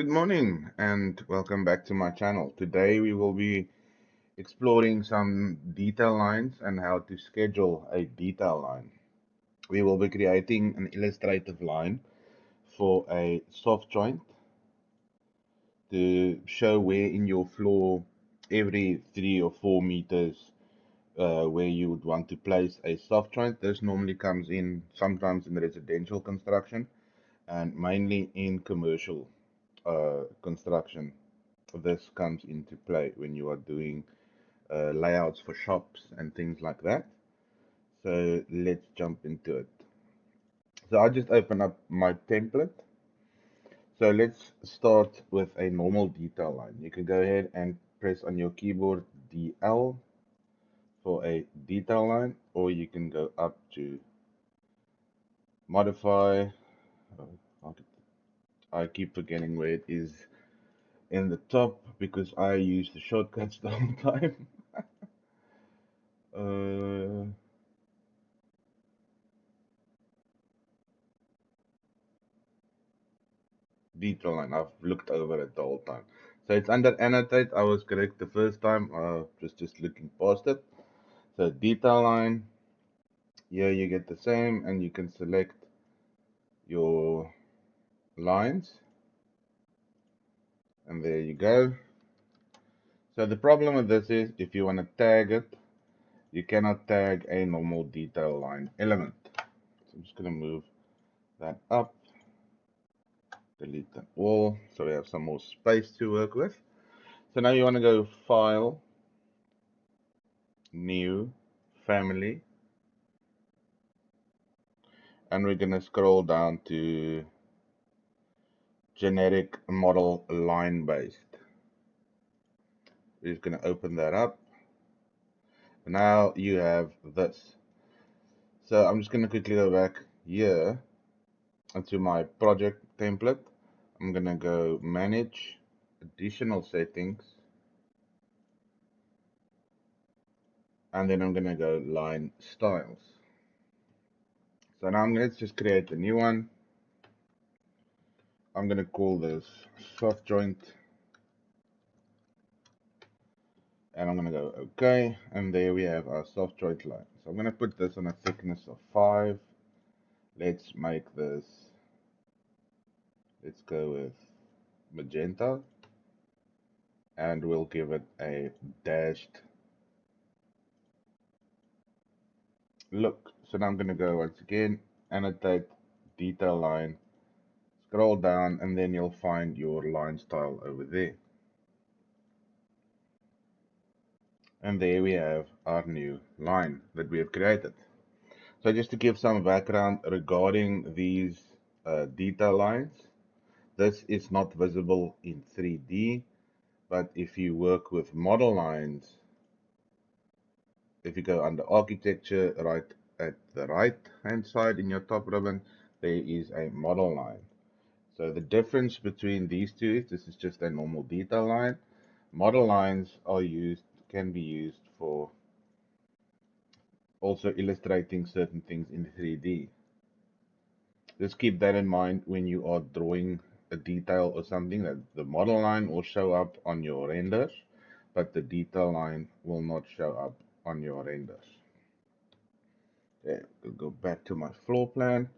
Good morning and welcome back to my channel. Today we will be exploring some detail lines and how to schedule a detail line. We will be creating an illustrative line for a soft joint to show where in your floor every 3 or 4 meters where you would want to place a soft joint. This normally comes in sometimes in residential construction and mainly in commercial construction. This comes into play when you are doing layouts for shops and things like that. So let's jump into it. So I'll just open up my template. So let's start with a normal detail line. You can go ahead and press on your keyboard DL for a detail line, or you can go up to modify. I keep forgetting where it is in the top because I use the shortcuts the whole time. Uh, Detail line. I've looked over it the whole time. So it's under annotate. I was correct the first time. Just looking past it. So detail line. Here you get the same, and you can select your lines, and there you go. So the problem with this is if you want to tag it, you cannot tag a normal detail line element. So I'm just going to move that up, delete that all, so we have some more space to work with. So now you want to go File, New, Family, and we're going to scroll down to generic model line based. We're just going to open that up. Now you have this. So I'm just going to quickly go back here into my project template. I'm going to go manage additional settings, and then I'm going to go line styles. So now let's just create a new one. I'm going to call this soft joint, and I'm going to go OK, and there we have our soft joint line. So I'm going to put this on a thickness of 5. Let's make this, let's go with magenta, and we'll give it a dashed look. So now I'm going to go once again, annotate, detail line, scroll down, and then you'll find your line style over there. And there we have our new line that we have created. So just to give some background regarding these detail lines, this is not visible in 3D, but if you work with model lines, if you go under architecture right at the right hand side in your top ribbon, there is a model line. So the difference between these two is this is just a normal detail line. Model lines can be used for also illustrating certain things in 3D. Just keep that in mind when you are drawing a detail or something, that the model line will show up on your renders, but the detail line will not show up on your renders. Okay, we'll go back to my floor plan.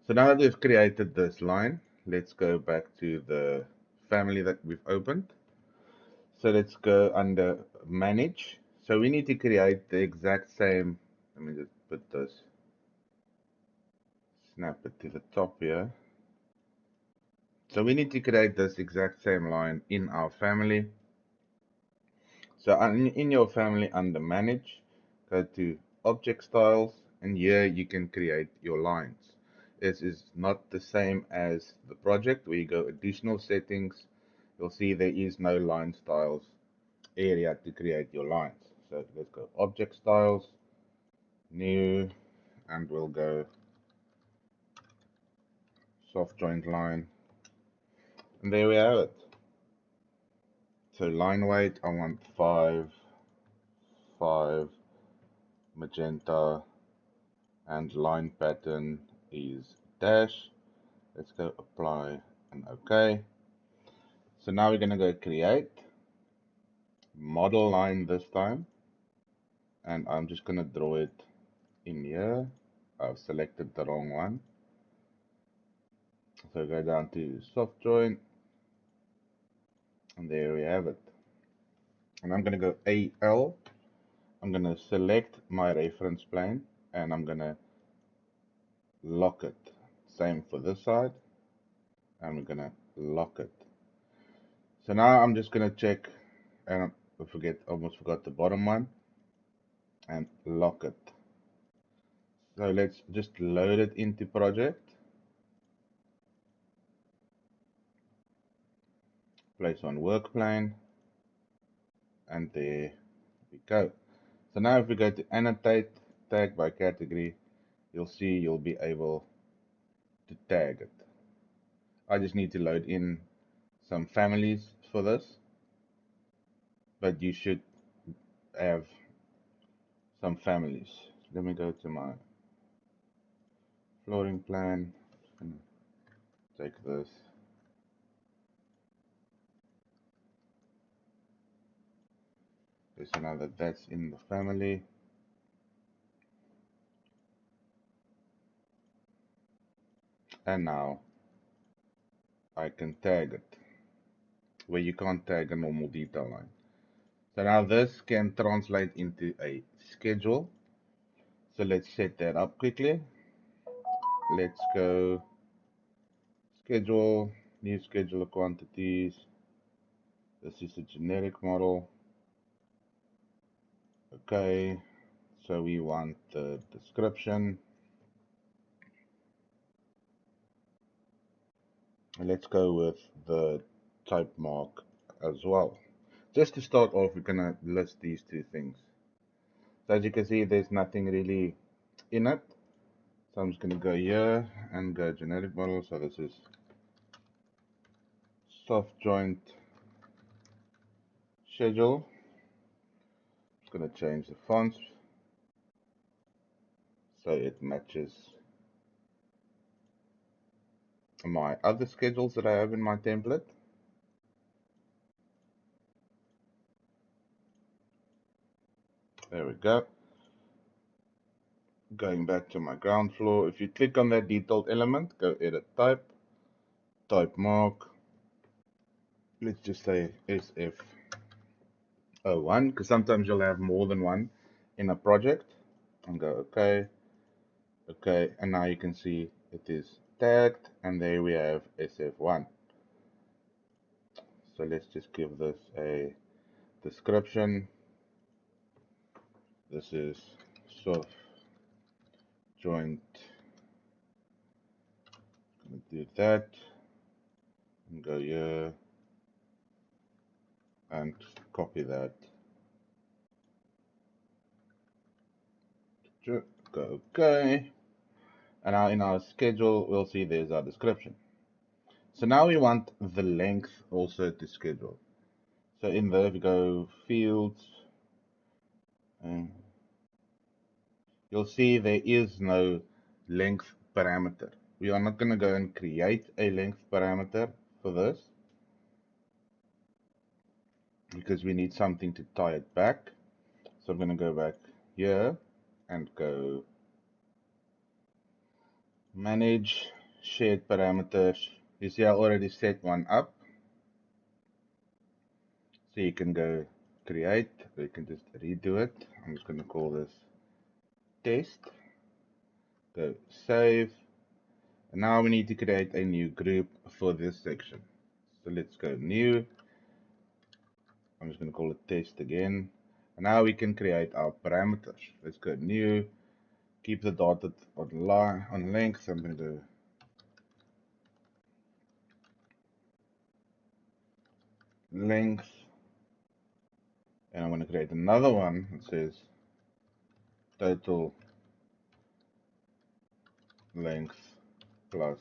So now that we've created this line, let's go back to the family that we've opened. So let's go under manage. So we need to create the exact same, let me just put this, snap it to the top here. So we need to create this exact same line in our family. So in your family under manage, go to object styles, and here you can create your lines. This is not the same as the project where you go additional settings. You'll see there is no line styles area to create your lines. So let's go object styles, new, and we'll go soft joint line. And there we have it. So line weight, I want 5, 5, magenta, and line pattern is dash. Let's go apply and OK. So now we're going to go create model line this time, and I'm just going to draw it in here. I've selected the wrong one. So go down to soft join, and there we have it. And I'm going to go AL. I'm going to select my reference plane, and I'm going to lock it. Same for this side, and we're going to lock it. So now I'm just going to check, and I almost forgot the bottom one, and lock it. So let's just load it into project. Place on work plane, and there we go. So now if we go to annotate, tag by category, you'll see you'll be able to tag it. I just need to load in some families for this, but you should have some families. Let me go to my flooring plan. Take this. So now that that's in the family, and now I can tag it where you can't tag a normal detail line. So now this can translate into a schedule. So let's set that up quickly. Let's go schedule, new scheduler quantities. This is a generic model. Okay, so we want the description. Let's go with the type mark as well. Just to start off, we're gonna list these two things. So as you can see, there's nothing really in it. So I'm just gonna go here and go generic model. So this is soft joint schedule. Just gonna change the fonts so it matches my other schedules that I have in my template. There we go. Going back to my ground floor, if you click on that detailed element, go edit type, type mark. Let's just say SF01, because sometimes you'll have more than one in a project. And go okay, okay, and now you can see it is tagged, and there we have SF1. So let's just give this a description. This is soft joint. Gonna do that and go here and copy that. Go okay. And now in our schedule, we'll see there's our description. So now we want the length also to schedule. So in there, we go fields, and you'll see there is no length parameter. We are not going to go and create a length parameter for this because we need something to tie it back. So I'm going to go back here and go manage shared parameters. You see I already set one up. So you can go create, or you can just redo it. I'm just going to call this test. Go save. And now we need to create a new group for this section. So let's go new. I'm just going to call it test again. And now we can create our parameters. Let's go new. Keep the dotted on length. I'm going to go length. And I'm going to create another one that says total length plus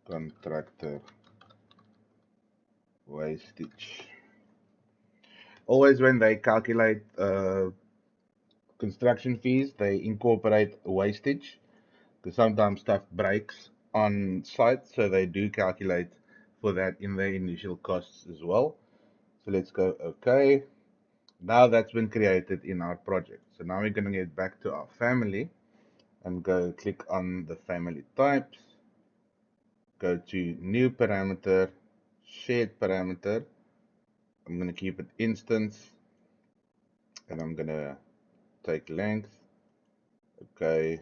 contractor wastage. Always when they calculate construction fees, they incorporate wastage because sometimes stuff breaks on site, so they do calculate for that in the initial costs as well. So let's go OK. Now that's been created in our project. So now we're going to get back to our family and go click on the family types. Go to new parameter, shared parameter. I'm going to keep it instance and I'm going to take length. OK.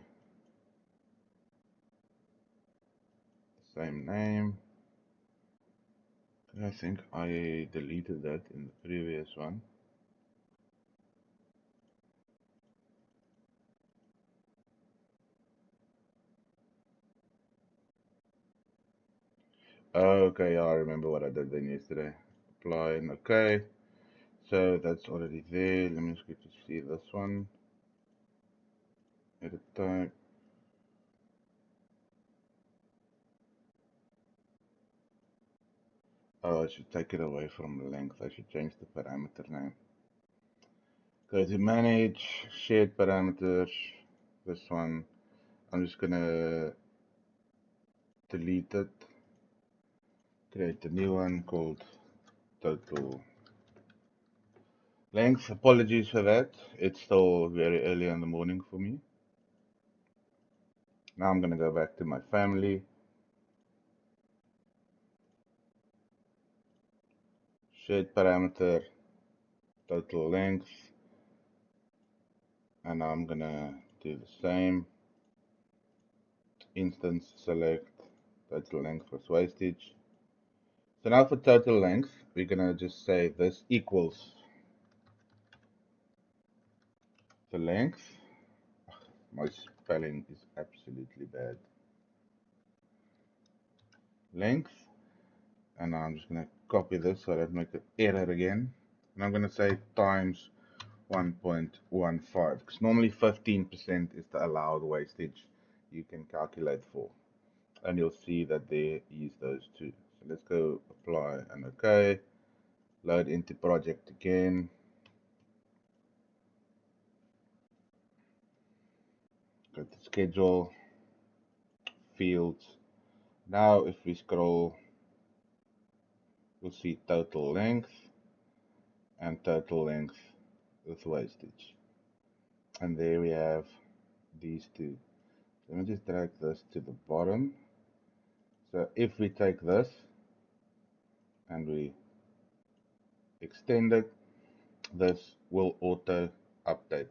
Same name. I think I deleted that in the previous one. Okay, I remember what I did then yesterday. Apply and OK. So that's already there. Let me just quickly see this one. Edit type. Oh, I should take it away from length. I should change the parameter name. Go to manage, shared parameters. This one. I'm just gonna delete it. Create a new one called total length. Apologies for that. It's still very early in the morning for me. Now I'm gonna go back to my family. Shared parameter, total length. And now I'm gonna do the same. Instance select total length plus wastage. So now for total length, we're gonna just say this equals the length. My spelling is absolutely bad. Length, and now I'm just gonna copy this so I don't make an error again. And I'm gonna say times 1.15 because normally 15% is the allowed wastage you can calculate for. And you'll see that there is those two. So let's go apply and OK. Load into project again. Go to schedule, fields. Now if we scroll, we'll see total length and total length with wastage. And there we have these two. Let me just drag this to the bottom. So if we take this and we extend it, this will auto update.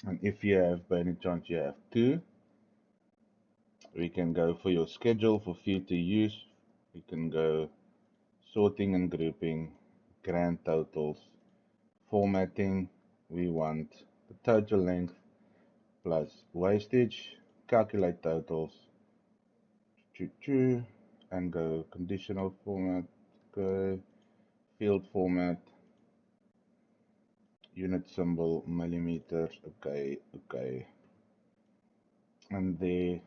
And if you have, by any chance you have two, we can go for your schedule for future use. We can go sorting and grouping, grand totals, formatting. We want the total length plus wastage, calculate totals, and go conditional format, go field format, unit symbol, millimeters, okay. And there,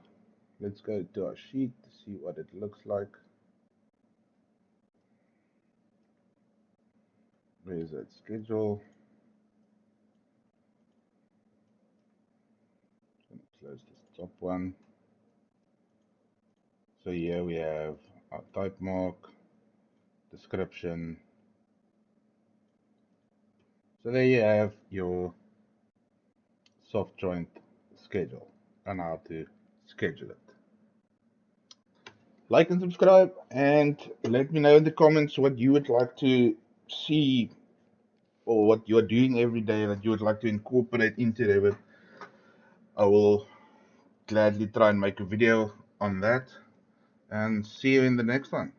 let's go to our sheet to see what it looks like. Where is that schedule? Close this top one. So here we have our type mark, description. So there you have your soft joint schedule and how to schedule it. Like and subscribe, and let me know in the comments what you would like to see or what you're doing every day that you would like to incorporate into Revit. I will gladly try and make a video on that, and see you in the next one.